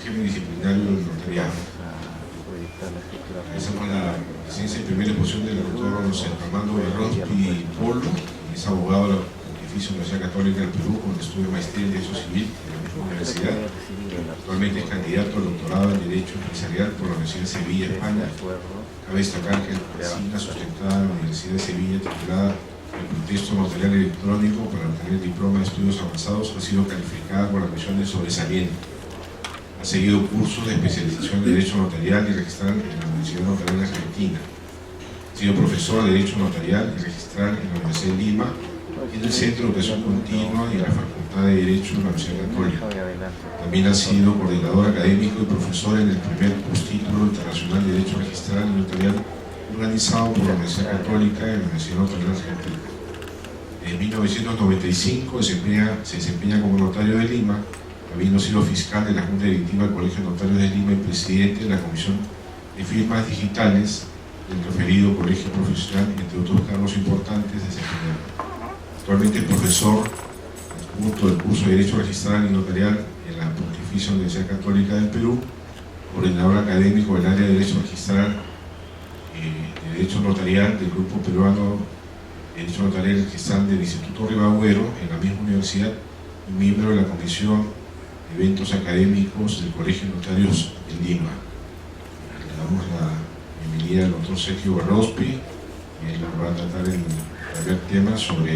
régimen disciplinario del notariado. Esa fue la presencia y primera exposición del doctor Armando Berrospi Polo, que es abogado de la Pontificia Universidad Católica del Perú, con estudio de maestría en Derecho Civil en la misma universidad. Actualmente es candidato al doctorado en Derecho Empresarial por la Universidad de Sevilla, España. Cabe destacar que la tesis sustentada en la Universidad de Sevilla, titulada El contexto notarial electrónico para obtener el diploma de estudios avanzados, ha sido calificada con la mención de sobresaliente. Ha seguido cursos de especialización en Derecho Notarial y Registral en la Universidad Notarial Argentina. Ha sido profesor de Derecho Notarial y Registral en la Universidad de Lima, en el Centro de Educación Continua y en la Facultad de Derecho de la Universidad Católica. También ha sido coordinador académico y profesor en el primer postítulo internacional de Derecho Registral y Notarial organizado por la Universidad Católica y la Universidad Notarial Argentina. En 1995 se desempeña como notario de Lima, habiendo sido fiscal de la Junta Directiva del Colegio de Notarios de Lima y presidente de la Comisión de Firmas Digitales del referido colegio profesional, entre otros cargos importantes desempeñados. Actualmente es profesor adjunto del curso de Derecho Registral y Notarial en la Pontificia Universidad Católica del Perú, coordinador académico del área de Derecho Registral de Derecho Notarial del Grupo Peruano de Derecho Notarial y Registral del Instituto Ribagüero en la misma universidad y miembro de la Comisión de Eventos Académicos del Colegio de Notarios de Lima. Le damos la bienvenida al doctor Sergio Berrospi, que nos va a tratar en ver temas sobre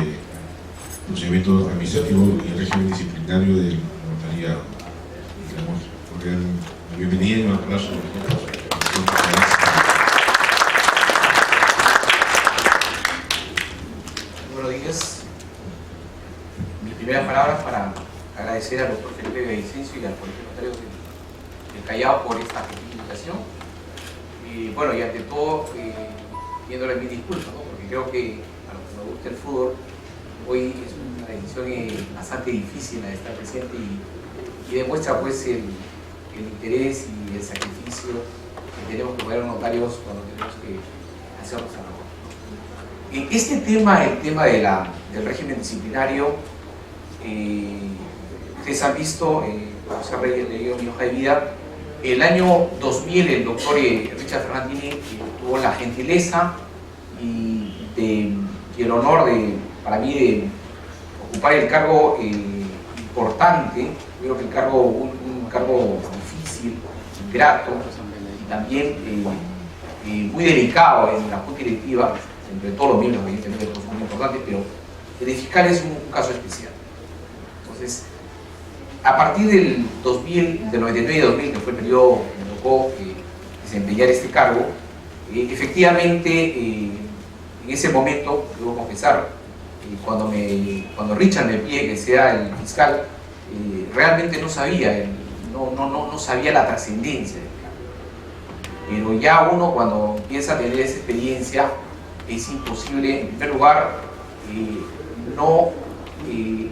procedimiento administrativo y régimen disciplinario del notariado. Le damos la bienvenida y un aplauso. Buenos días. Mis primeras palabras para agradecer al doctor Felipe Villavicencio y al Colegio de Notarios del Callao por esta invitación. Y bueno, y ante todo, pidiéndole mis disculpas, ¿no? Porque creo que a los que nos gusta el fútbol, hoy es una decisión bastante difícil la de estar presente y demuestra pues el interés y el sacrificio que tenemos que poner los notarios cuando tenemos que hacer nuestra labor. Este tema, el tema del régimen disciplinario, ustedes han visto, José Reyes leído mi hoja de vida, el año 2000 el doctor Richard Fernandini tuvo la gentileza y el honor para mí de ocupar el cargo importante, creo que un cargo difícil, ingrato y también muy delicado en la junta directiva, entre todos los miembros, evidentemente todos son muy importantes, pero el de fiscal es un caso especial. Entonces, a partir del 2000, del 99 y 2000, que fue el periodo que me tocó desempeñar este cargo, efectivamente, en ese momento, debo confesar, cuando Richard me pide que sea el fiscal, realmente no sabía, no sabía la trascendencia del cargo. Pero ya uno, cuando empieza a tener esa experiencia, es imposible, en primer lugar, no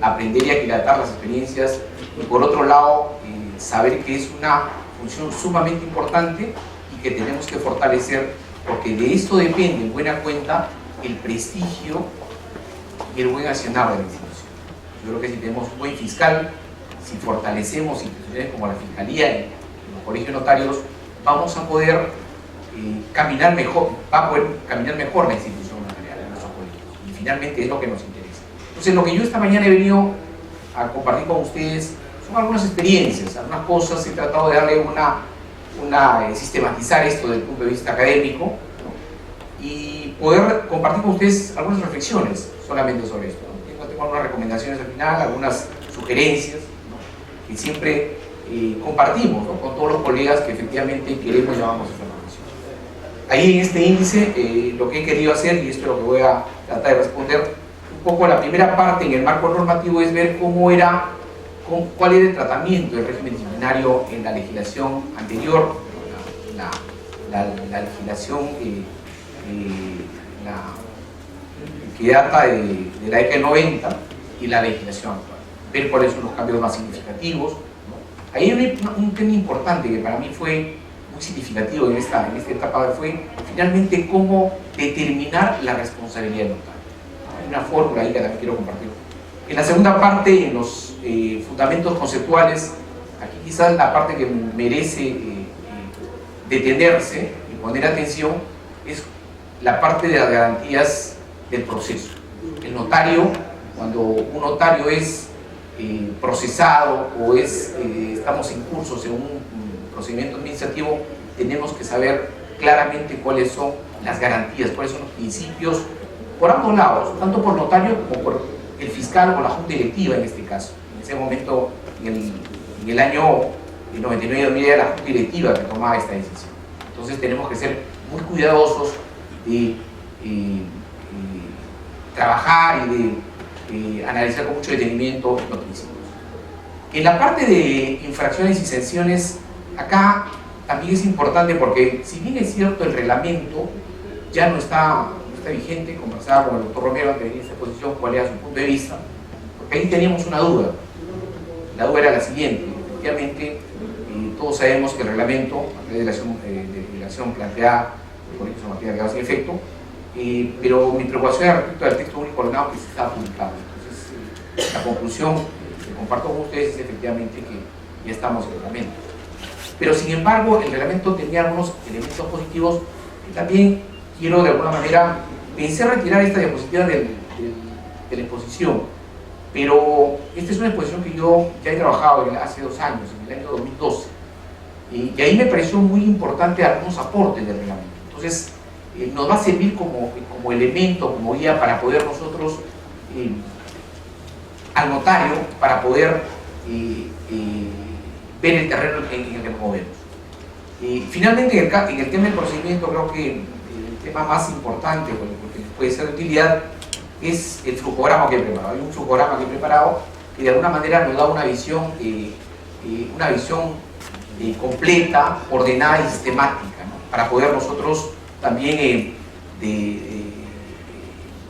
aprender y aquilatar las experiencias, y por otro lado, saber que es una función sumamente importante y que tenemos que fortalecer, porque de esto depende, en buena cuenta, el prestigio y el buen accionar de la institución. Yo creo que si tenemos un buen fiscal, si fortalecemos instituciones como la Fiscalía y los colegios de notarios, vamos a poder caminar mejor, va a poder caminar mejor la institución notarial en nuestros colegios, y finalmente es lo que nos interesa. Entonces, lo que yo esta mañana he venido a compartir con ustedes son algunas experiencias, algunas cosas. He tratado de darle sistematizar esto desde el punto de vista académico, ¿no? Y poder compartir con ustedes algunas reflexiones solamente sobre esto, ¿no? Tengo algunas recomendaciones al final, algunas sugerencias, ¿no? Que siempre compartimos, ¿no? Con todos los colegas que efectivamente queremos y llamamos esta información. Ahí en este índice lo que he querido hacer, y esto es lo que voy a tratar de responder, un poco la primera parte en el marco normativo, es ver cuál era el tratamiento del régimen disciplinario en la legislación anterior, la legislación que data de la década del 90 y la legislación actual. Ver cuáles son los cambios más significativos, ¿no? Ahí hay un tema importante que para mí fue muy significativo en esta etapa, fue finalmente cómo determinar la responsabilidad notaria. Hay una fórmula ahí que también quiero compartir. En la segunda parte, en los fundamentos conceptuales, aquí quizás la parte que merece detenerse y poner atención es la parte de las garantías del proceso. El notario, cuando un notario es procesado o estamos incursos en un procedimiento administrativo, tenemos que saber claramente cuáles son las garantías, cuáles son los principios, por ambos lados, tanto por notario como por el fiscal o la junta directiva en este caso. En ese momento, en el año 99-2000 era la junta directiva que tomaba esta decisión. Entonces tenemos que ser muy cuidadosos de trabajar y de analizar con mucho detenimiento los principios. En la parte de infracciones y sanciones, acá también es importante porque, si bien es cierto, el reglamento ya no está vigente. Conversaba con el doctor Romero antes de venir a esta exposición cuál era su punto de vista, porque ahí teníamos una duda. La duda era la siguiente: efectivamente, todos sabemos que el reglamento, a través de la acción planteada por el Colegio de Abogados sin efecto, pero mi preocupación era respecto al texto único ordenado que se está publicado. Entonces, la conclusión que comparto con ustedes es efectivamente que ya estamos en el reglamento. Pero sin embargo, el reglamento tenía algunos elementos positivos que también quiero de alguna manera. Pensé retirar esta diapositiva de la exposición, pero esta es una exposición que yo ya he trabajado hace 2 años, en el año 2012, y ahí me pareció muy importante algunos aportes del reglamento. Entonces, nos va a servir como elemento, como guía para poder nosotros, al notario, para poder ver el terreno en el que nos movemos. Finalmente, en el tema del procedimiento, creo que el tema más importante, porque puede ser de utilidad, es el flujograma que he preparado. Hay un flujograma que he preparado que de alguna manera nos da una visión completa, ordenada y sistemática, ¿no? Para poder nosotros también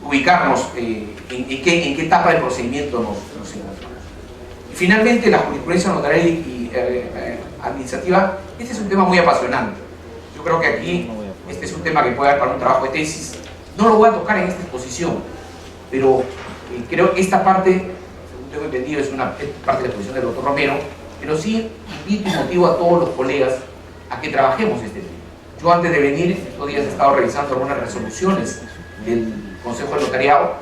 ubicarnos en qué etapa del procedimiento nos encontramos. Y finalmente, la jurisprudencia notarial y administrativa. Este es un tema muy apasionante. Yo creo que aquí este es un tema que puede dar para un trabajo de tesis. No lo voy a tocar en esta exposición, pero creo que esta parte, según tengo entendido, es una parte de la exposición del doctor Romero, pero sí invito y motivo a todos los colegas a que trabajemos este tema. Yo, antes de venir, estos días he estado revisando algunas resoluciones del Consejo del Notariado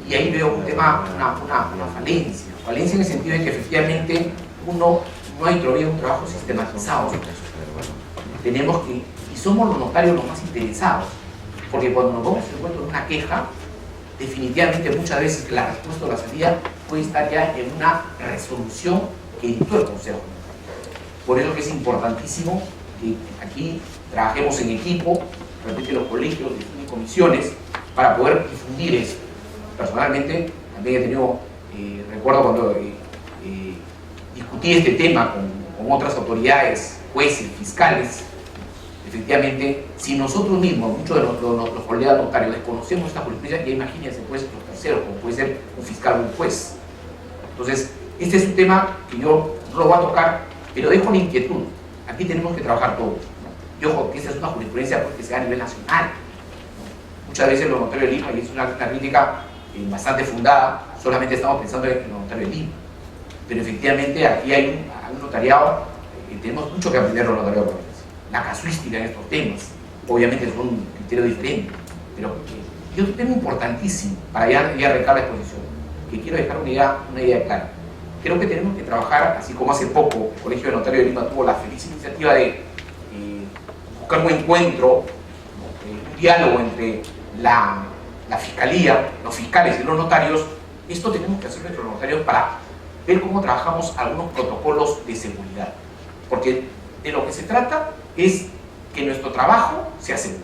y ahí veo un tema, una falencia en el sentido de que efectivamente no hay todavía un trabajo sistematizado. Tenemos que, y somos los notarios los más interesados, porque cuando nos vamos a encuentro en una queja, definitivamente muchas veces la respuesta o la salida puede estar ya en una resolución que dictó el Consejo. Por eso que es importantísimo que aquí trabajemos en equipo, realmente los colegios, distintas comisiones, para poder difundir eso. Personalmente también he tenido, recuerdo cuando discutí este tema con otras autoridades, jueces, fiscales. Efectivamente, si nosotros mismos, muchos de los colegas notarios, desconocemos esta jurisprudencia, ya imagínense pues los terceros, como puede ser un fiscal o un juez. Entonces, este es un tema que yo no lo voy a tocar, pero dejo la inquietud. Aquí tenemos que trabajar todos, ¿no? Y ojo, que esta es una jurisprudencia pues, que sea a nivel nacional, ¿no? Muchas veces los notarios de Lima, y es una crítica bastante fundada, solamente estamos pensando en los notarios de Lima. Pero efectivamente aquí hay un notariado, tenemos mucho que aprender los notarios de provincia. La casuística en estos temas, obviamente son un criterio diferente, pero y otro tema importantísimo para ya arrancar la exposición, que quiero dejar una idea clara. Creo que tenemos que trabajar, así como hace poco el Colegio de Notarios de Lima tuvo la feliz iniciativa de buscar un encuentro, un diálogo entre la fiscalía, los fiscales y los notarios. Esto tenemos que hacer nuestros notarios para ver cómo trabajamos algunos protocolos de seguridad, porque de lo que se trata es que nuestro trabajo sea seguro.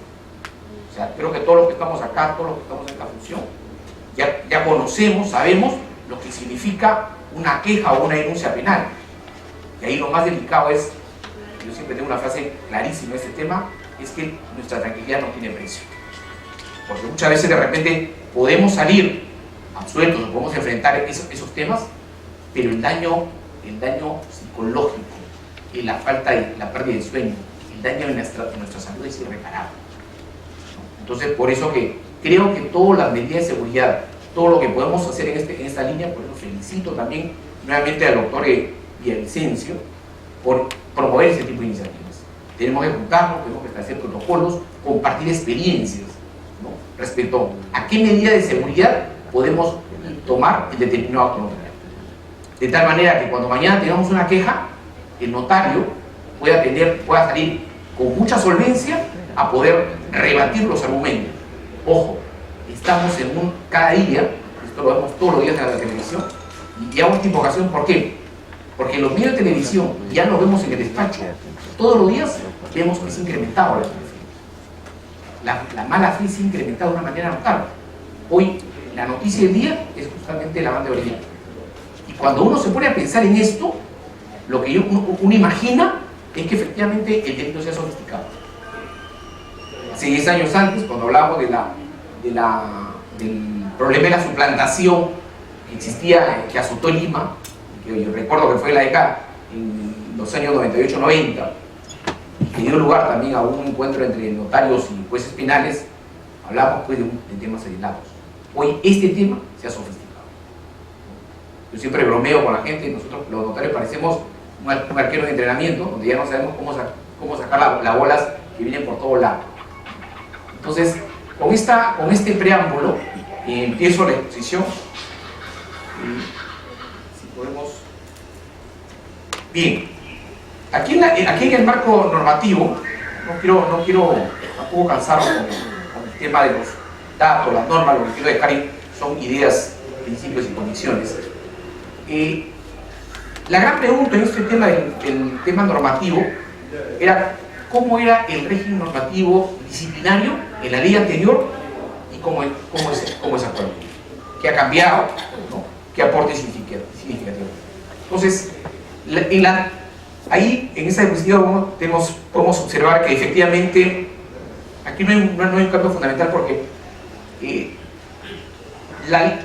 O sea, creo que todos los que estamos acá, todos los que estamos en esta función, ya conocemos, sabemos lo que significa una queja o una denuncia penal. Y ahí lo más delicado es, yo siempre tengo una frase clarísima en este tema, es que nuestra tranquilidad no tiene precio. Porque muchas veces de repente podemos salir absueltos, nos podemos enfrentar esos temas, pero el daño psicológico, la falta de la pérdida de sueño, el daño en nuestra salud es irreparable. Entonces, por eso que creo que todas las medidas de seguridad, todo lo que podemos hacer en esta línea, por eso felicito también nuevamente al doctor Villavicencio, por promover ese tipo de iniciativas. Tenemos que juntarnos, tenemos que establecer protocolos, compartir experiencias, ¿no?, respecto a qué medida de seguridad podemos tomar en determinado acto notario. De tal manera que cuando mañana tengamos una queja, el notario pueda salir con mucha solvencia a poder rebatir los argumentos. Ojo, estamos cada día, esto lo vemos todos los días en la televisión, y hago esta invocación, ¿por qué? Porque en los medios de televisión, ya lo vemos en el despacho, todos los días vemos que se ha incrementado la mala fe, se ha incrementado de una manera notable. Hoy la noticia del día es justamente la banda de Orellana. Y cuando uno se pone a pensar en esto, lo que uno imagina es que efectivamente el delito sea sofisticado. Hace 10 años antes, cuando hablábamos del problema de la suplantación que existía, que azotó Lima, que yo recuerdo que fue en la década, en los años 98-90, que dio lugar también a un encuentro entre notarios y jueces penales, hablábamos pues de temas aislados. Hoy este tema se ha sofisticado. Yo siempre bromeo con la gente, nosotros los notarios parecemos un arquero de entrenamiento, donde ya no sabemos cómo sacar las bolas que vienen por todos lados. Entonces, con este preámbulo, empiezo la exposición. Si podemos... Bien, aquí en el marco normativo, no quiero tampoco cansarlo con el tema de los datos, las normas, lo que quiero dejar ahí son ideas, principios y condiciones. La gran pregunta en este tema del tema normativo era cómo era el régimen normativo disciplinario en la ley anterior y cómo es actualmente, qué ha cambiado, ¿no?, qué aporte significativo. Entonces, ahí en esa diapositiva podemos observar que efectivamente aquí no hay un cambio fundamental, porque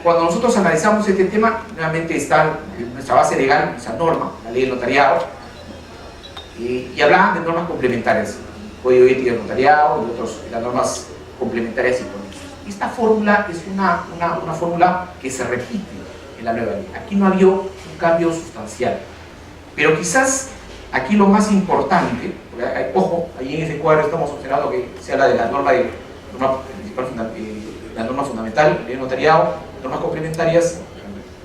cuando nosotros analizamos este tema, nuevamente está nuestra base legal, nuestra norma, la ley del notariado, y hablaban de normas complementarias, código de ética del notariado y las normas complementarias y conexas. Esta fórmula es una fórmula que se repite en la nueva ley. Aquí no había un cambio sustancial, pero quizás aquí lo más importante, ojo, ahí en ese cuadro estamos observando que se habla de la norma la norma fundamental, ley de notariado, normas complementarias,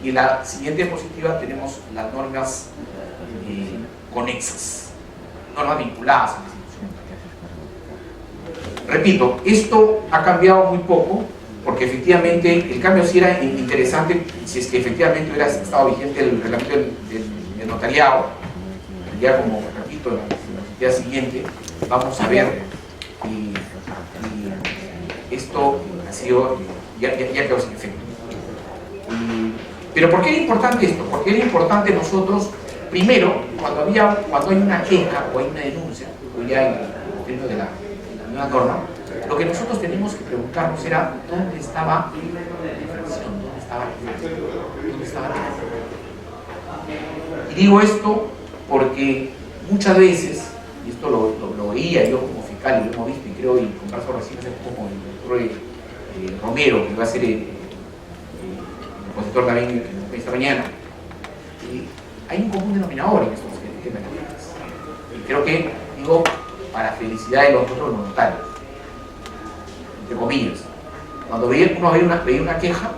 y en la siguiente diapositiva tenemos las normas conexas, normas vinculadas a la institución. Repito, esto ha cambiado muy poco, porque efectivamente el cambio sí era interesante si es que efectivamente hubiera estado vigente el reglamento del notariado. Ya, como repito, en la día siguiente vamos a ver esto ha sido, ya quedó sin efecto. Pero ¿por qué era importante esto? Porque era importante nosotros, primero, cuando hay una queja o hay una denuncia, o ya en términos de la nueva norma, lo que nosotros tenemos que preguntarnos era ¿dónde estaba la infracción? ¿Dónde estaba la infracción? Y digo esto porque muchas veces, y esto lo veía yo como fiscal y lo hemos visto, y creo, y converso recién como el doctor Romero, que va a ser el expositor también esta mañana, hay un común denominador en estos temas. Y creo que, digo, para felicidad de los otros notarios, entre comillas, cuando veía una queja,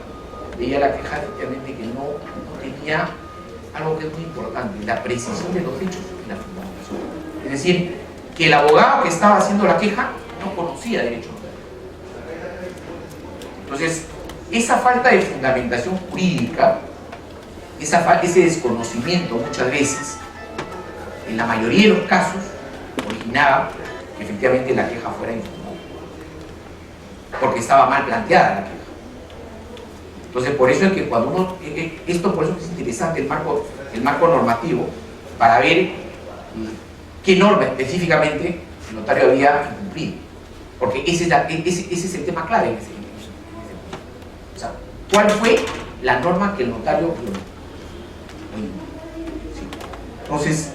veía la queja efectivamente que no tenía algo que es muy importante, la precisión de los hechos y la fundamentación. Es decir, que el abogado que estaba haciendo la queja no conocía derecho notario. Entonces, esa falta de fundamentación jurídica, ese desconocimiento muchas veces, en la mayoría de los casos, originaba que efectivamente la queja fuera infundada, porque estaba mal planteada la queja. Entonces, por eso es que cuando por eso es interesante el marco normativo, para ver qué norma específicamente el notario había incumplido, porque ese es el tema clave en ese. O sea, ¿cuál fue la norma que el notario violó? Sí. Entonces,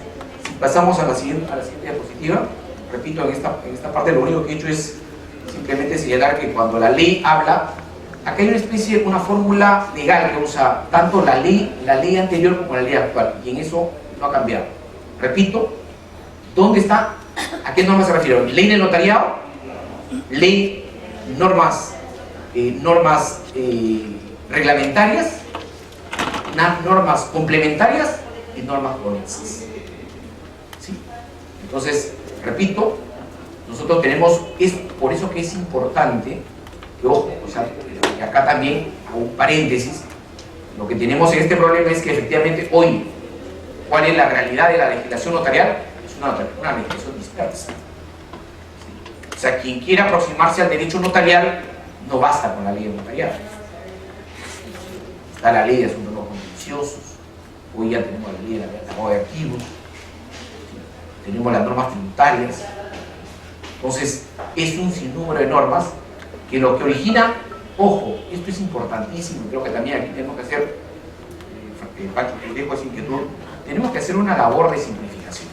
si pasamos a la siguiente diapositiva, repito, en esta parte lo único que he hecho es simplemente señalar que cuando la ley habla, acá hay una fórmula legal que usa tanto la ley anterior como la ley actual, y en eso no ha cambiado. Repito, ¿dónde está? ¿A qué normas se refiere? Ley del notariado, ley, normas reglamentarias, normas complementarias y normas conexas. ¿Sí? Entonces, repito, nosotros tenemos, es por eso que es importante, que ojo, o sea, que acá también hago un paréntesis, lo que tenemos en este problema es que efectivamente hoy, ¿cuál es la realidad de la legislación notarial? Es una legislación dispersa. ¿Sí? O sea, quien quiera aproximarse al derecho notarial, no basta con la ley notarial. Está la ley de asuntos no contenciosos, hoy ya tenemos la ley de lavado de activos, ¿sí? Tenemos las normas tributarias. Entonces, es un sinnúmero de normas que lo que origina, ojo, esto es importantísimo, creo que también aquí tenemos que hacer, dejo esa inquietud, tenemos que hacer una labor de simplificación.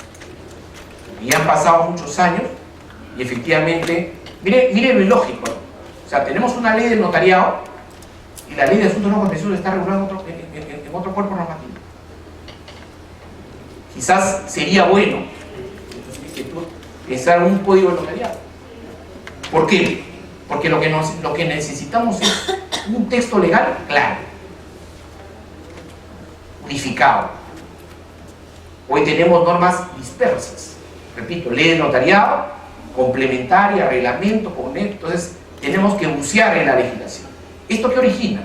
Y han pasado muchos años y efectivamente, mire lo ilógico, ¿no? O sea, tenemos una ley del notariado y la ley de asuntos no contenciosos está regulada en otro cuerpo normativo. Quizás sería bueno pensar un código de notariado. ¿Por qué? Porque lo que necesitamos es un texto legal claro, unificado. Hoy tenemos normas dispersas. Repito, ley de notariado, complementaria, reglamento, entonces tenemos que bucear en la legislación. ¿Esto qué origina?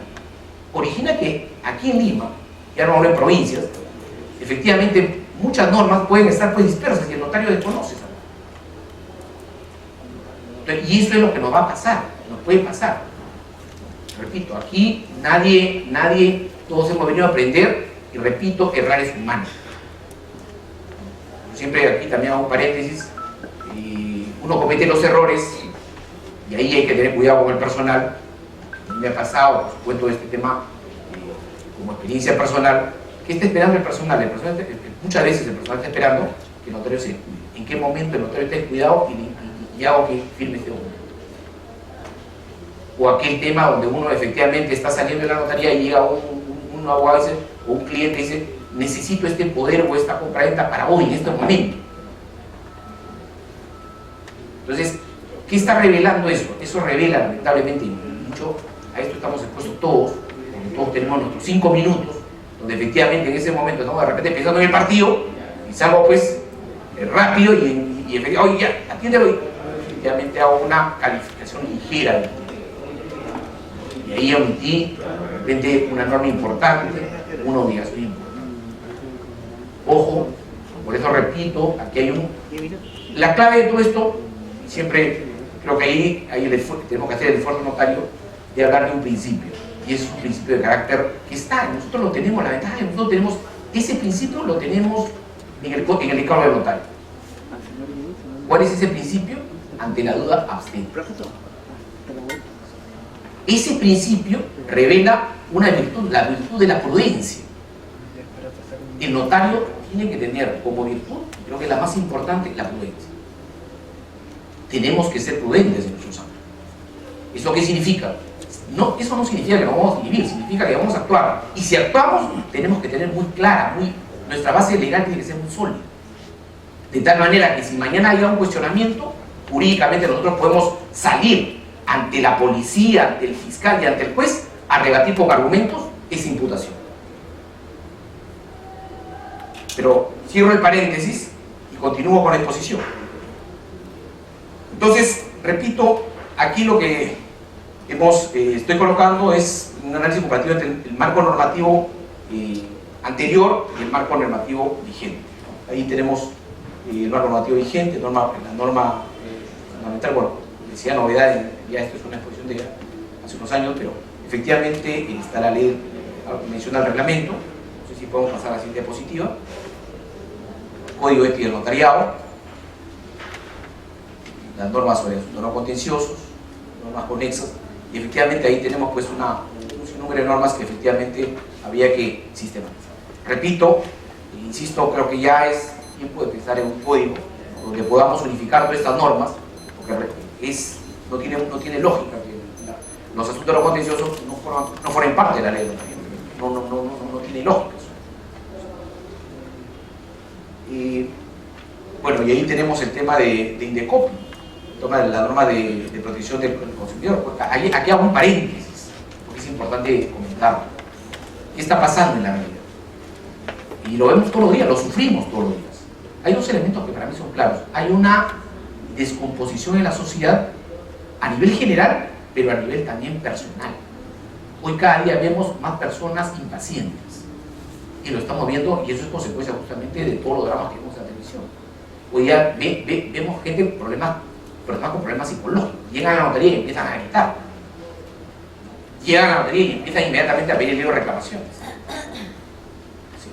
Origina que aquí en Lima, ya no hablo en provincias, efectivamente muchas normas pueden estar pues dispersas y el notario desconoce. Y eso es lo que nos va a pasar, nos puede pasar. Repito, aquí nadie, todos hemos venido a aprender y repito, errar es humano. Siempre aquí también hago un paréntesis, uno comete los errores y ahí hay que tener cuidado con el personal. Me ha pasado, os cuento este tema como experiencia personal, que está esperando el personal. Muchas veces el personal está esperando que el notario se cuide. ¿En qué momento el notario está descuidado y hago que firme este documento? O aquel tema donde uno efectivamente está saliendo de la notaría y llega un abogado o un cliente y dice, necesito este poder o esta compraventa para hoy, en este momento. Entonces, ¿qué está revelando eso? Eso revela, lamentablemente, y mucho, a esto estamos expuestos todos, porque todos tenemos nuestros 5 minutos, donde efectivamente en ese momento estamos de repente pensando en el partido, y salgo pues rápido y efectivamente, oye ya, atiéndelo, y efectivamente hago una calificación ligera del tema. Y ahí omití de repente una norma importante, una obligación importante. Ojo, por eso repito, aquí hay la clave de todo esto, siempre creo que ahí tenemos que hacer el esfuerzo notario de hablar de un principio, y ese es un principio de carácter que está, nosotros lo tenemos, la ventaja es que nosotros tenemos, ese principio lo tenemos en el decálogo del notario. ¿Cuál es ese principio? Ante la duda, abstente. Ese principio revela una virtud, la virtud de la prudencia. El notario tiene que tener como virtud, creo que la más importante, la prudencia. Tenemos que ser prudentes en nuestros actos. ¿Eso qué significa? No, eso no significa que no vamos a vivir, significa que vamos a actuar. Y si actuamos, tenemos que tener muy clara, nuestra base legal tiene que ser muy sólida. De tal manera que si mañana haya un cuestionamiento, jurídicamente nosotros podemos salir ante la policía, ante el fiscal y ante el juez a rebatir con argumentos esa imputación. Pero cierro el paréntesis y continúo con la exposición. Entonces, repito, aquí lo que estoy colocando es un análisis comparativo entre el marco normativo anterior y el marco normativo vigente. Ahí tenemos el marco normativo vigente, la norma fundamental, bueno, decía novedades, ya esto es una exposición de hace unos años, pero efectivamente está la ley, menciona el reglamento, no sé si podemos pasar a la siguiente diapositiva, código ético del notariado, las normas sobre asuntos no contenciosos, normas conexas, y efectivamente ahí tenemos pues un sinnúmero de normas que efectivamente había que sistematizar. Repito, insisto, creo que ya es tiempo de pensar en un código donde podamos unificar todas estas normas, porque no tiene lógica que los asuntos no contenciosos no formen parte de la ley de notaría. No tiene lógica eso. Bueno, y ahí tenemos el tema de Indecopi, el tema de la norma de protección del consumidor. Aquí hago un paréntesis, porque es importante comentarlo. ¿Qué está pasando en la realidad? Y lo vemos todos los días, lo sufrimos todos los días. Hay dos elementos que para mí son claros. Hay una descomposición en la sociedad a nivel general, pero a nivel también personal. Hoy cada día vemos más personas impacientes. Y lo estamos viendo, y eso es consecuencia justamente de todos los dramas que vemos en la televisión. Hoy día vemos gente con problemas psicológicos. Llegan a la notaría y empiezan a gritar. Llegan a la notaría y empiezan inmediatamente a pedir el libro de reclamaciones. ¿Sí?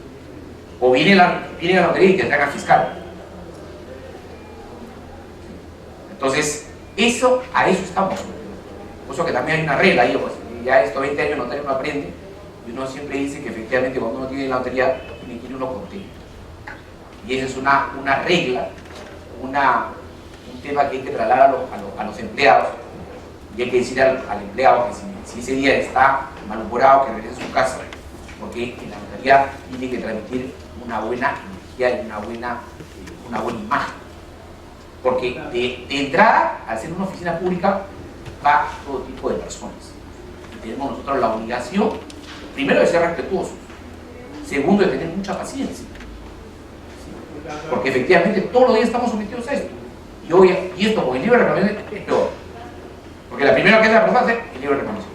O viene la notaría y te traen al fiscal. Entonces, a eso estamos. Por eso que también hay una regla ahí, pues, ya estos 20 años notario no aprende, y uno siempre dice que efectivamente cuando uno tiene la notaría, tiene que ir uno contento. Y esa es una regla, un tema que hay que trasladar a los empleados, y hay que decir al empleado que si ese día está malhumorado, que regrese a su casa, porque en la notaría tiene que transmitir una buena energía y una buena imagen. Porque de entrada, al ser una oficina pública, va todo tipo de personas. Y tenemos nosotros la obligación, primero, de ser respetuosos, segundo, de tener mucha paciencia. Porque efectivamente todos los días estamos sometidos a esto. Y esto con el libro de reclamación es peor. Porque la primera que hace la persona es el libro de reclamación.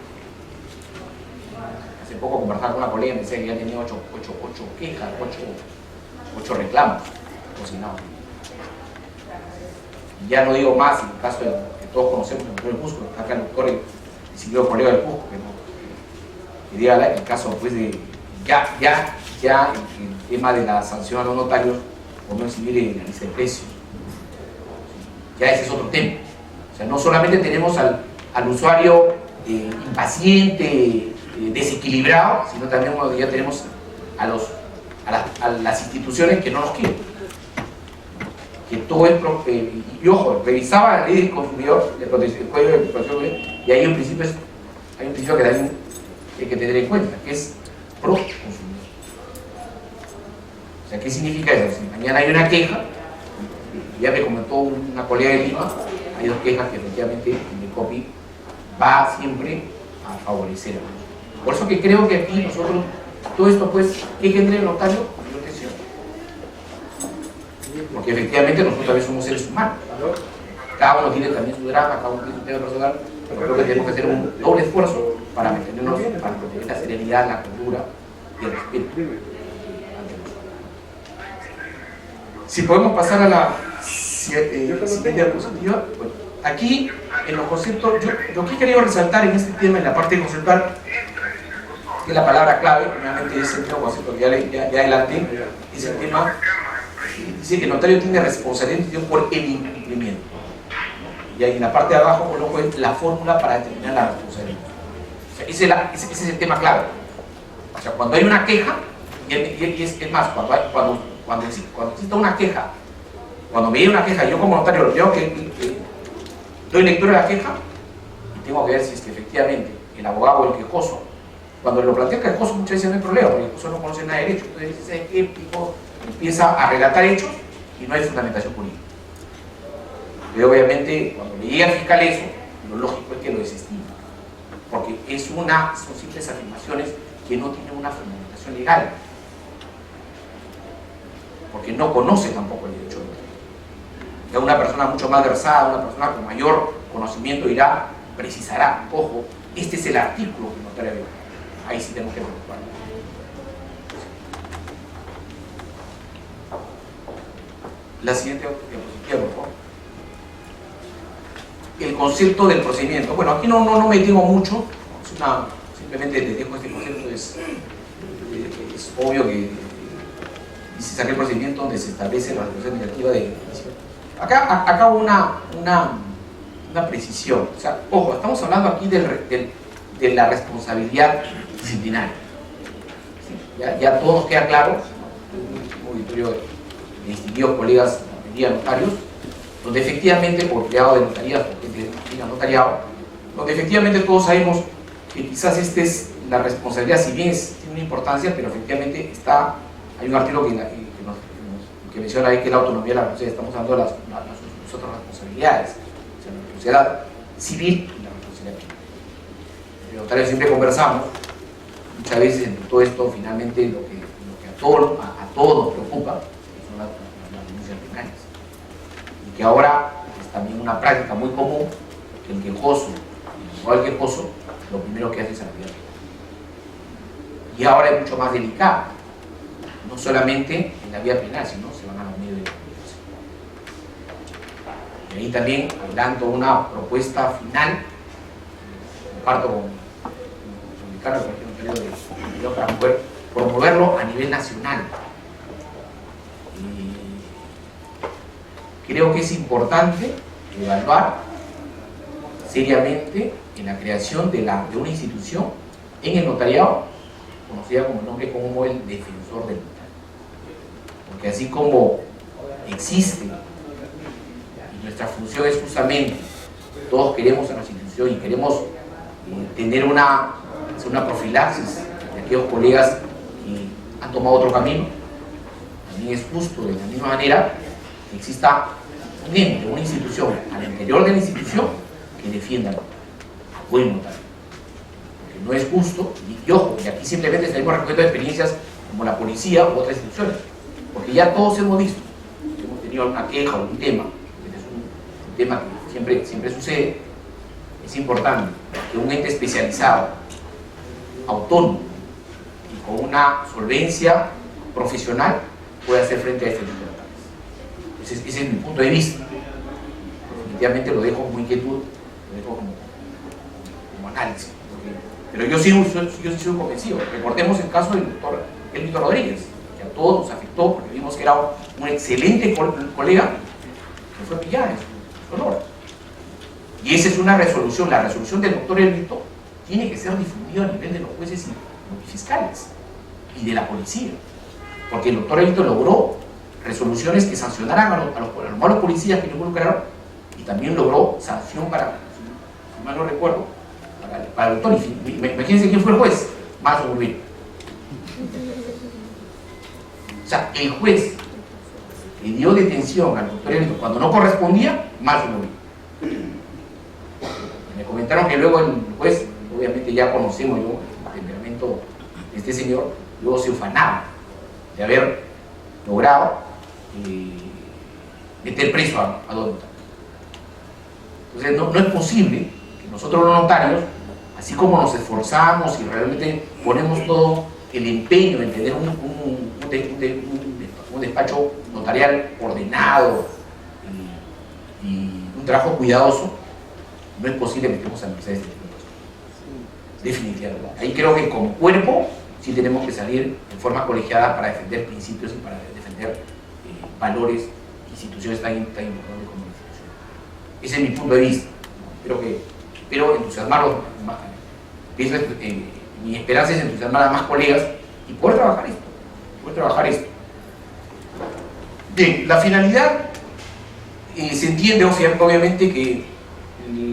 Hace poco conversaba con una colega y me decía que ya tenía 8 quejas, 8 reclamos cocinados. Ya no digo más en el caso que todos conocemos el doctor del Cusco, acá el doctor Isidro colega del Cusco, que diga el caso pues de ya el tema de la sanción a los notarios por no exhibir el lista de precios. Ya ese es otro tema. O sea, no solamente tenemos al usuario impaciente, desequilibrado, sino también ya tenemos a las instituciones que no nos quieren. Que todo es y ojo, revisaba la ley del consumidor, el código de protección, y hay un principio que también hay que tener en cuenta, que es pro consumidor. O sea, ¿qué significa eso? Si mañana hay una queja, ya me comentó una colega de Lima, hay 2 quejas que efectivamente el Indecopi va siempre a favorecer. Por eso que creo que aquí nosotros, todo esto pues, ¿qué genera el notario? Protección. Porque efectivamente nosotros también somos seres humanos. Cada uno tiene también su drama, cada uno tiene su tema personal, pero creo que tenemos que hacer un doble esfuerzo para mantenernos, para proteger la serenidad, la cordura y el respeto. Si podemos pasar a la siguiente diapositiva. Bueno, aquí, en los conceptos, yo que he querido resaltar en este tema, en la parte conceptual, que es la palabra clave, obviamente es el mismo concepto que ya adelante, es el tema. Dice que el notario tiene responsabilidad por el incumplimiento. Y ahí en la parte de abajo coloco la fórmula para determinar la responsabilidad. O sea, ese es el tema clave. O sea, cuando hay una queja, y es más, cuando exista una queja, cuando me llegue una queja, yo como notario tengo que doy lectura a la queja y tengo que ver si es que efectivamente el abogado o el quejoso, cuando lo plantea el quejoso muchas veces no hay problema, porque el quejoso no conoce nada de derecho, entonces dice que empieza a relatar hechos y no hay fundamentación jurídica. Pero obviamente cuando le llega al fiscal eso, lo lógico es que lo desestima, porque son simples afirmaciones que no tienen una fundamentación legal, porque no conoce tampoco el derecho. Ya una persona mucho más versada, una persona con mayor conocimiento precisará, ojo, este es el artículo que notario ve. Ahí sí tenemos que preocuparnos. La siguiente diapositiva, por favor. El concepto del procedimiento. Bueno, aquí no me detengo mucho, simplemente les dejo este concepto, es obvio que se saca el procedimiento donde se establece la resolución negativa de inicio. Acá una precisión. O sea, ojo, estamos hablando aquí de la responsabilidad disciplinaria. ¿Sí? Ya todo nos queda claro, un auditorio de distinguidos colegas notarios, donde efectivamente, por empleado de notarías, porque notariado, donde efectivamente todos sabemos que quizás esta es la responsabilidad, si bien tiene una importancia, pero efectivamente hay un artículo que menciona ahí que la autonomía de la responsabilidad, estamos hablando de las otras responsabilidades, o sea, la responsabilidad civil y la responsabilidad penal. El notario siempre conversamos, muchas veces en todo esto finalmente lo que a todos nos preocupa son las denuncias penales. Y que ahora es también una práctica muy común que el quejoso, el quejoso, lo primero que hace es arreglar. Y ahora es mucho más delicado, no solamente en la vía penal, sino se van a los medios de comunicación. Y ahí también adelanto una propuesta final, comparto con Ricardo, para poder promoverlo a nivel nacional. Creo que es importante evaluar seriamente en la creación de una institución en el notariado conocida como el nombre como el defensor del notario, porque así como existe y nuestra función es justamente, todos queremos a la institución y queremos tener una profilaxis de aquellos colegas que han tomado otro camino, también es justo de la misma manera que exista un ente, una institución al interior de la institución que defienda al buen notario. Porque no es justo, y ojo, y aquí simplemente estaremos recogiendo experiencias como la policía u otras instituciones, porque ya todos hemos visto, hemos tenido alguna queja o algún tema, este es un tema que siempre sucede. Es importante que un ente especializado, autónomo y con una solvencia profesional pueda hacer frente a este tipo de ataques. Ese es mi punto de vista. Definitivamente lo dejo como inquietud, lo dejo como análisis. Pero yo sí soy convencido. Recordemos el caso del doctor Elvito Rodríguez, que a todos nos afectó porque vimos que era un excelente colega que fue pillado en su honor. Y esa es una resolución, la resolución del doctor Elvito tiene que ser difundida a nivel de los jueces y fiscales y de la policía, porque el doctor Elvito logró resoluciones que sancionaran a los malos policías que lo involucraron y también logró sanción para, si mal no recuerdo, para el doctor. Imagínense quién fue el juez, Marzo Urbino. O sea, el juez que dio detención al doctor Elvito cuando no correspondía, Marzo Urbino. Me comentaron que luego el juez, obviamente ya conocemos yo el temperamento de este señor, luego se ufanaba de haber logrado meter preso a dos notarios. Entonces no es posible que nosotros los notarios, así como nos esforzamos y realmente ponemos todo el empeño en tener un despacho notarial ordenado y un trabajo cuidadoso, no es posible que estemos a merced de este tipo de cosas. Definitivamente. Ahí creo que como cuerpo sí tenemos que salir en forma colegiada para defender principios y para defender valores, instituciones tan importantes como la institución. Ese es mi punto de vista. Espero entusiasmarlos más. Mi esperanza es entusiasmar a más colegas y poder trabajar esto. Bien, la finalidad se entiende obviamente que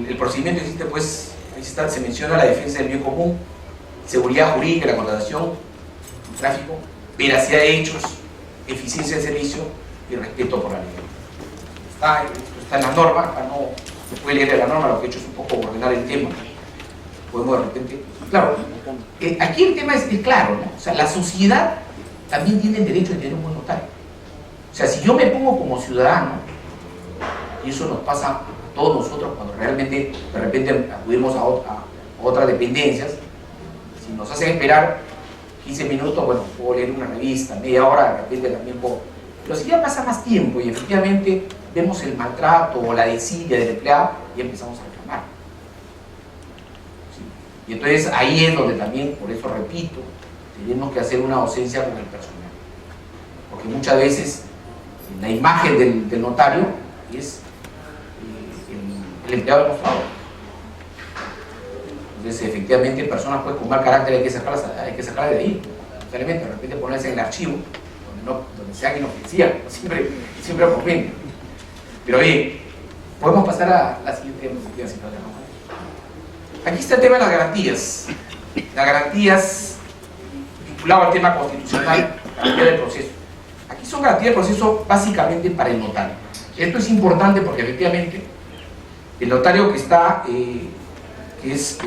el procedimiento existe, pues, ahí se menciona la defensa del bien común, seguridad jurídica, la contratación, tráfico, veracidad de hechos, eficiencia del servicio y respeto por la ley. Está en la norma, acá no se puede leer la norma, lo que he hecho es un poco ordenar el tema. Podemos de repente, claro, aquí el tema es claro, ¿no? O sea, la sociedad también tiene el derecho de tener un buen notario. O sea, si yo me pongo como ciudadano, y eso nos pasa a todos nosotros cuando realmente de repente acudimos a otras dependencias, si nos hacen esperar 15 minutos, bueno, puedo leer una revista, media hora, de repente también puedo. Pero si ya pasa más tiempo y efectivamente vemos el maltrato o la desidia del empleado, ya empezamos a reclamar. ¿Sí? Y entonces ahí es donde también, por eso repito, tenemos que hacer una docencia con el personal. Porque muchas veces la imagen del notario es el empleado demostrado. Entonces, efectivamente, personas pues, con mal carácter hay que sacarlas de ahí. Simplemente, de repente ponerse en el archivo, donde sean inofensivas, siempre conviene. Pero bien, podemos pasar a la siguiente diapositiva. Aquí está el tema de las garantías. Las garantías vinculado al tema constitucional, garantía del proceso. Aquí son garantías de proceso básicamente para el notario. Esto es importante porque efectivamente el notario que está, que es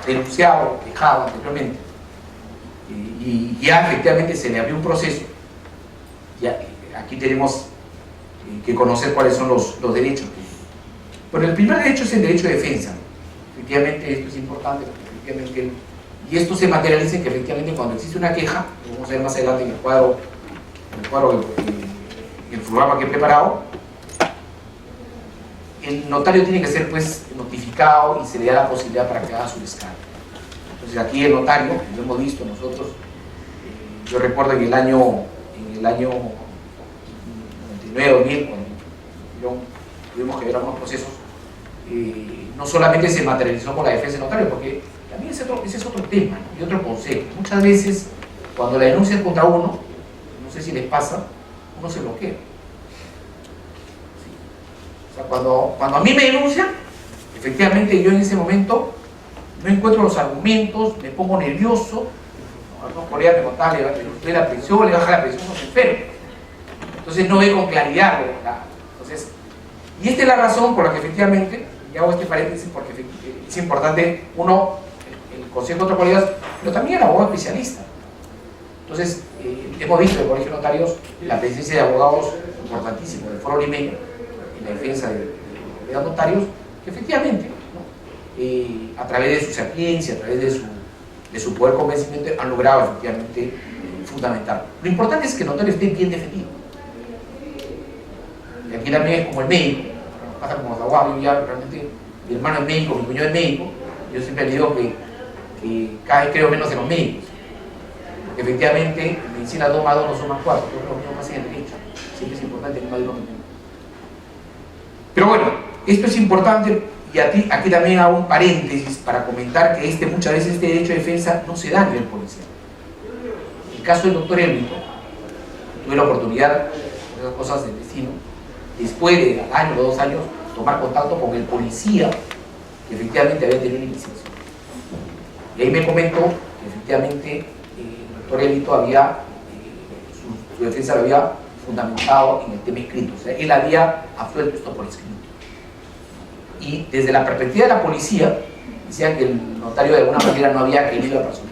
denunciado, quejado anteriormente, y ya efectivamente se le abrió un proceso, ya aquí tenemos que conocer cuáles son los derechos. Bueno, el primer derecho es el derecho de defensa. Efectivamente esto es importante porque efectivamente, y esto se materializa en que efectivamente cuando existe una queja, lo vamos a ver más adelante en el cuadro, en el programa que he preparado, el notario tiene que ser pues notificado y se le da la posibilidad para que haga su descargo. Entonces aquí el notario, lo hemos visto nosotros, yo recuerdo en el año 99-2000, cuando tuvimos que ver algunos procesos, no solamente se materializó con la defensa del notario, porque también ese es otro tema, ¿no? Y otro consejo. Muchas veces cuando la denuncia es contra uno, no sé si les pasa, uno se bloquea. O sea, cuando a mí me denuncian, efectivamente yo en ese momento no encuentro los argumentos, me pongo nervioso. Algunos colegas me contaban, le doy la presión, le baja la presión, no se enferma. Entonces no ve con claridad. Entonces, y esta es la razón por la que efectivamente, y hago este paréntesis porque es importante, uno, el consejo de otros colegas, pero también el abogado especialista. Entonces, hemos visto en el Colegio de Notarios la presencia de abogados importantísimos del Foro Limeño en la defensa de los notarios, que efectivamente, ¿no? A través de su sapiencia, a través de su poder convencimiento, han logrado efectivamente fundamentar. Lo importante es que el notario esté bien defendido. Y aquí también es como el médico, pasa como los abogados. Yo ya realmente, mi hermano es médico, mi cuñado es médico, yo siempre le digo que cada vez creo menos en los médicos. Efectivamente, en medicina 2 más 2 no son más 4, yo creo que no más en el derecho. Siempre es importante que más de uno. Pero bueno, esto es importante, y aquí también hago un paréntesis para comentar que muchas veces este derecho de defensa no se da a nivel policial. En el caso del doctor Elvito, tuve la oportunidad, por esas cosas del destino, después de año o 2 años, tomar contacto con el policía que efectivamente había tenido una investigación. Y ahí me comentó que efectivamente el doctor Elvito había, su defensa lo había fundamentado en el tema escrito, o sea, él había absuelto esto por escrito. Y desde la perspectiva de la policía, decían que el notario de alguna manera no había querido a personas.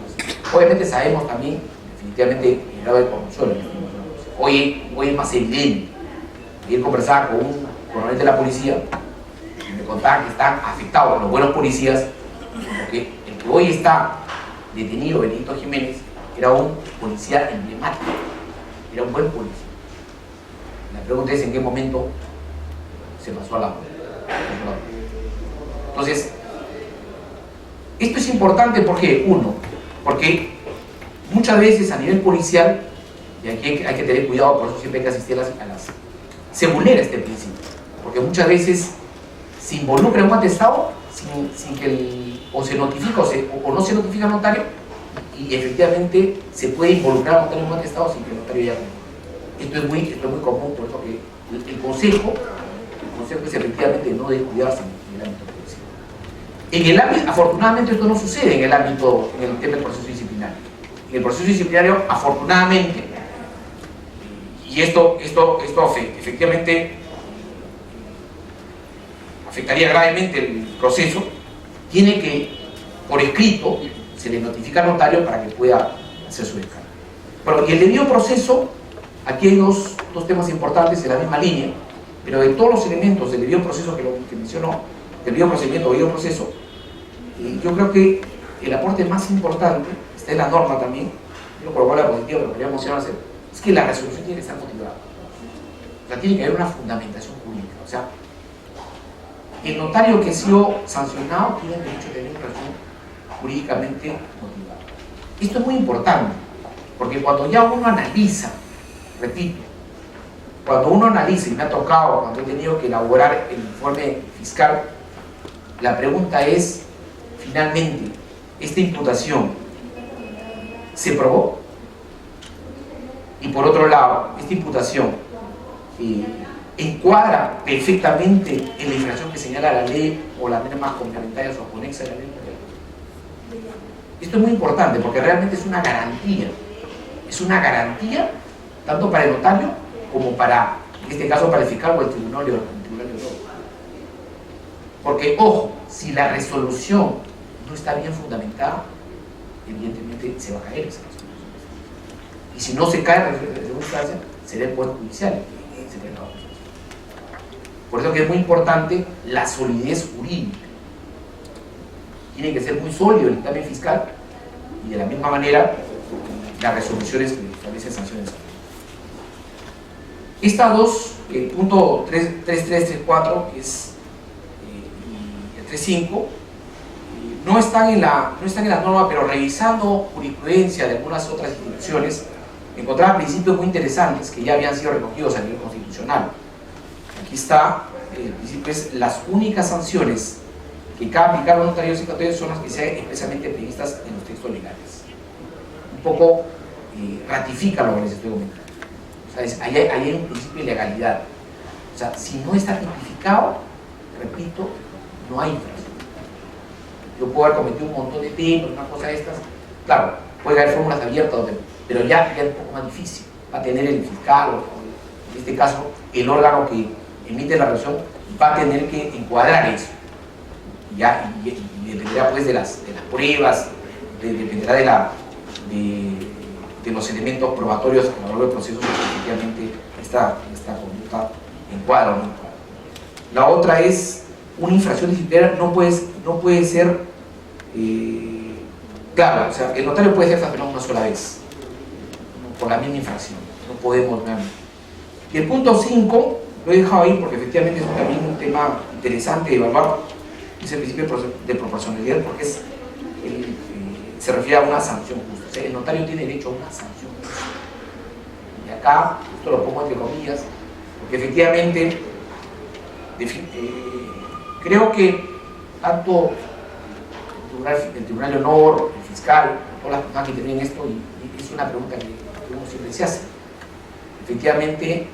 Obviamente sabemos también, definitivamente, el grado de corrupción. Hoy es más evidente. Ayer conversaba con un coronel de la policía y me contaba que están afectados con los buenos policías, porque el que hoy está detenido, Benedito Jiménez, era un policía emblemático, era un buen policía. La pregunta es en qué momento se pasó al lado. Entonces, esto es importante porque muchas veces a nivel policial, y aquí hay que tener cuidado, por eso siempre hay que asistir a las se vulnera este principio, porque muchas veces se involucra un atestado sin que o se notifica o no se notifica al notario, y efectivamente se puede involucrar al notario en un atestado sin que el notario ya lo. Esto es muy común, por eso que el consejo es efectivamente no descuidarse en el ámbito policial. Afortunadamente esto no sucede en el tema del proceso disciplinario. En el proceso disciplinario, afortunadamente, y esto efectivamente afectaría gravemente el proceso, tiene que, por escrito, se le notifica al notario para que pueda hacer su descargo. Bueno, y el debido proceso, aquí hay dos temas importantes en la misma línea, pero de todos los elementos del debido proceso que mencionó, del debido procedimiento o debido proceso, yo creo que el aporte más importante, está en la norma también, yo por la positiva, pero quería mencionar, es que la resolución tiene que estar motivada. O sea, tiene que haber una fundamentación jurídica. O sea, el notario que ha sido sancionado tiene el derecho a tener una resolución jurídicamente motivada. Esto es muy importante, porque cuando ya uno analiza, repito, cuando uno analiza, y me ha tocado cuando he tenido que elaborar el informe fiscal, la pregunta es, finalmente, ¿esta imputación se probó? Y por otro lado, esta imputación encuadra perfectamente en la infracción que señala la ley o las normas complementarias o conexas de la ley. Esto es muy importante porque realmente es una garantía tanto para el notario como para, en este caso, para el fiscal o el tribunal de honor. Porque, ojo, si la resolución no está bien fundamentada, evidentemente se va a caer esa resolución. Y si no se cae la segunda instancia, será el Poder Judicial. Por eso que es muy importante la solidez jurídica. Tiene que ser muy sólido el dictamen fiscal y de la misma manera las resoluciones que establecen sanciones. Estas dos, el punto 3334 es, y el 35, no están en la norma, pero revisando jurisprudencia de algunas otras instituciones, encontraba principios muy interesantes que ya habían sido recogidos a nivel constitucional. Aquí está, el principio es: las únicas sanciones que cabe aplicar a los notarios y católogos son las que sean expresamente previstas en los textos legales. Un poco ratifica lo que les estoy comentando. O sea, ahí hay un principio de legalidad. O sea, si no está tipificado, repito, no hay infracción. Yo puedo haber cometido un montón de temas, una cosa de estas. Claro, puede haber fórmulas abiertas, pero ya es un poco más difícil. Va a tener el fiscal, o en este caso, el órgano que emite la resolución, va a tener que encuadrar eso. Y dependerá pues de las pruebas, dependerá de los elementos probatorios a lo largo del proceso, que efectivamente esta conducta encuadra o no encuadra. La otra es: una infracción disciplinaria no puede ser, claro, o sea, el notario puede ser sancionado una sola vez por la misma infracción, no podemos realmente. Y el punto 5 lo he dejado ahí porque efectivamente es también un tema interesante de evaluar, es el principio de proporcionalidad, porque se refiere a una sanción justa. O sea, el notario tiene derecho a una sanción justa. Y acá, esto lo pongo entre comillas, porque efectivamente creo que tanto el Tribunal de Honor, el fiscal, todas las personas que intervienen en esto, y es una pregunta que uno siempre se hace, efectivamente